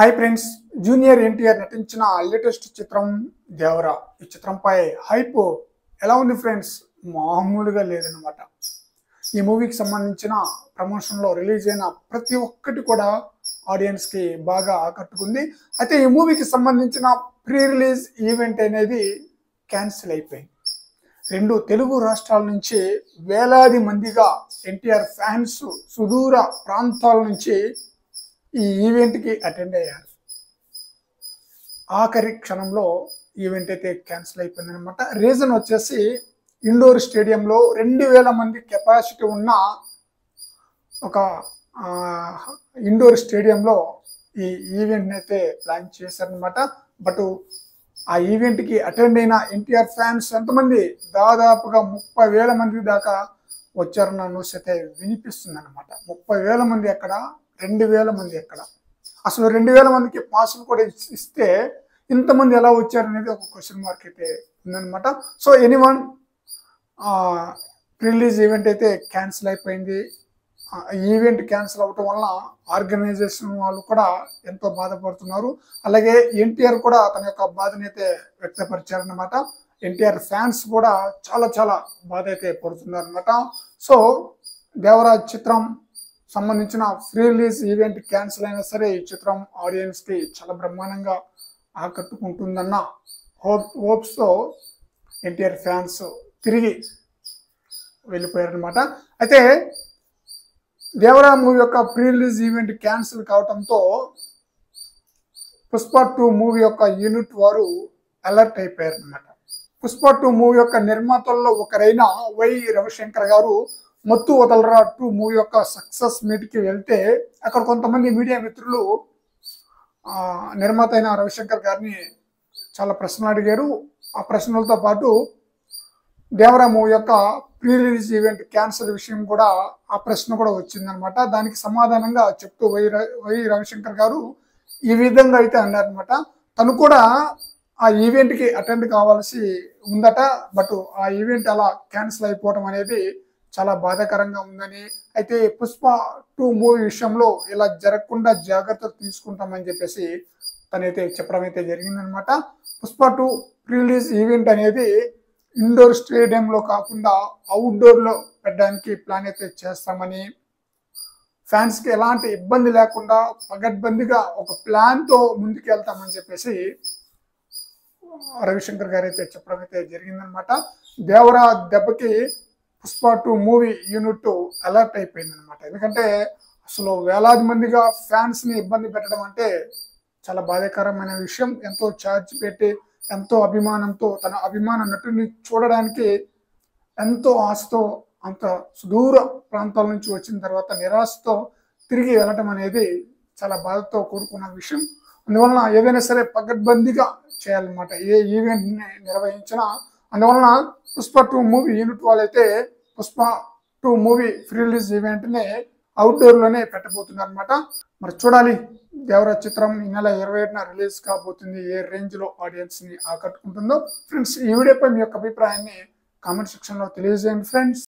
Hi friends, junior NTR నటించిన latest చిత్రం దేవరా. ఈ చిత్రంపై హైప్ ఎలా ఉంది ఫ్రెండ్స్? మామూలుగా లేదనమాట. ఈ మూవీకి సంబంధించిన ప్రమోషన్లో రిలీజ్ అయిన ప్రతి ఒక్కటి కూడా ఆడియన్స్కి బాగా ఆకట్టుకుంది. అయితే ఈ మూవీకి సంబంధించిన ప్రీ రిలీజ్ ఈవెంట్ అనేది క్యాన్సిల్ అయిపోయింది. రెండు తెలుగు రాష్ట్రాల నుంచి వేలాది మందిగా ఎన్టీఆర్ ఫ్యాన్స్ సుదూర ప్రాంతాల నుంచి ఈ ఈవెంట్కి అటెండ్ అయ్యారు. ఆఖరి క్షణంలో ఈవెంట్ అయితే క్యాన్సిల్ అయిపోయింది అనమాట. రీజన్ వచ్చేసి ఇండోర్ స్టేడియంలో 2000 మంది కెపాసిటీ ఉన్న ఒక ఇండోర్ స్టేడియంలో ఈ ఈవెంట్ని అయితే ప్లాన్ చేశారనమాట. బట్ ఆ ఈవెంట్కి అటెండ్ అయిన ఎన్టీఆర్ ఫ్యాన్స్ ఎంతమంది? దాదాపుగా 30,000 మంది దాకా వచ్చారన్న న్యూస్ అయితే వినిపిస్తుంది అనమాట. 30,000 మంది ఎక్కడ, 2,000 మంది ఎక్కడ? అసలు 2,000 మందికి పాసులు కూడా ఇస్తే ఇంతమంది ఎలా వచ్చారనేది ఒక క్వశ్చన్ మార్క్ అయితే ఉందన్నమాట. సో ఎనీవన్ రిలీజ్ ఈవెంట్ అయితే క్యాన్సిల్ అయిపోయింది. ఈవెంట్ క్యాన్సిల్ అవటం వలన ఆర్గనైజేషన్ వాళ్ళు కూడా ఎంతో బాధపడుతున్నారు. అలాగే ఎన్టీఆర్ కూడా తన యొక్క బాధని అయితే వ్యక్తపరిచారనమాట. ఎన్టీఆర్ ఫ్యాన్స్ కూడా చాలా చాలా బాధ అయితే పడుతున్నారు అనమాట. సో దేవరాజ్ చిత్రం సంబంధించిన ఫ్రీ రిలీజ్ ఈవెంట్ క్యాన్సిల్ అయినా సరే ఈ చిత్రం ఆడియన్స్కి చాలా బ్రహ్మాండంగా ఆకట్టుకుంటుందన్న హోప్స్తో ఎన్టీఆర్ ఫ్యాన్స్ తిరిగి వెళ్ళిపోయారనమాట. అయితే దేవరా మూవీ యొక్క ప్రీ రిలీజ్ ఈవెంట్ క్యాన్సిల్ కావడంతో పుష్ప 2 మూవీ యొక్క యూనిట్ వారు అలర్ట్ అయిపోయారనమాట. పుష్ప 2 మూవీ యొక్క నిర్మాతల్లో ఒకరైన వై రవిశంకర్ గారు మత్తు వదలరా 2 మూవీ యొక్క సక్సెస్ మీట్కి వెళ్తే అక్కడ కొంతమంది మీడియా మిత్రులు నిర్మాత అయిన రవిశంకర్ గారిని చాలా ప్రశ్నలు అడిగారు. ఆ ప్రశ్నలతో పాటు దేవరా మూవీ యొక్క ప్రీ రిలీజ్ ఈవెంట్ క్యాన్సిల్ విషయం కూడా ఆ ప్రశ్న కూడా వచ్చిందనమాట. దానికి సమాధానంగా చెప్తూ వై రవిశంకర్ గారు ఈ విధంగా అయితే అన్నారనమాట. తను కూడా ఆ ఈవెంట్కి అటెండ్ కావాల్సి ఉందట. బట్ ఆ ఈవెంట్ అలా క్యాన్సిల్ అయిపోవడం అనేది చాలా బాధాకరంగా ఉందని, అయితే పుష్ప 2 మూవీ విషయంలో ఇలా జరగకుండా జాగ్రత్తలు తీసుకుంటామని చెప్పేసి తనైతే చెప్పడం అయితే జరిగిందనమాట. పుష్ప 2 ప్రీ రిలీజ్ ఈవెంట్ అనేది ఇండోర్ స్టేడియంలో కాకుండా అవుట్డోర్లో పెట్టడానికి ప్లాన్ అయితే చేస్తామని, ఫ్యాన్స్కి ఎలాంటి ఇబ్బంది లేకుండా పగడ్బందీగా ఒక ప్లాన్తో ముందుకు వెళ్తామని చెప్పేసి రవిశంకర్ గారు అయితే చెప్పడం అయితే జరిగిందనమాట. దేవరా దెబ్బకి పుష్ప 2 మూవీ యూనిట్ అలర్ట్ అయిపోయింది అనమాట. ఎందుకంటే అసలు వేలాది మందిగా ఫ్యాన్స్ని ఇబ్బంది పెట్టడం అంటే చాలా బాధాకరమైన విషయం. ఎంతో ఛార్జ్ పెట్టి ఎంతో అభిమానంతో తన అభిమాన నటుని చూడడానికి ఎంతో ఆశతో అంత సుదూర ప్రాంతాల నుంచి వచ్చిన తర్వాత నిరాశతో తిరిగి వెళ్ళటం అనేది చాలా బాధతో కూడుకున్న విషయం. అందువలన ఏదైనా సరే పగడ్బందీగా చేయాలన్నమాట ఏ ఈవెంట్ని నిర్వహించినా. అందువలన పుష్ప 2 మూవీ యూనిట్ వాళ్ళైతే పుష్ప 2 మూవీ ఫ్రీ రిలీజ్ ఈవెంట్ని అవుట్డోర్లోనే పెట్టబోతున్నారు అనమాట. మరి చూడాలి, దేవరా చిత్రం ఈ నెల 27న రిలీజ్ కాబోతుంది. ఏ రేంజ్లో ఆడియన్స్ని ఆకట్టుకుంటుందో. ఫ్రెండ్స్, ఈ వీడియోపై మీ యొక్క అభిప్రాయాన్ని కామెంట్ సెక్షన్లో తెలియజేయండి ఫ్రెండ్స్.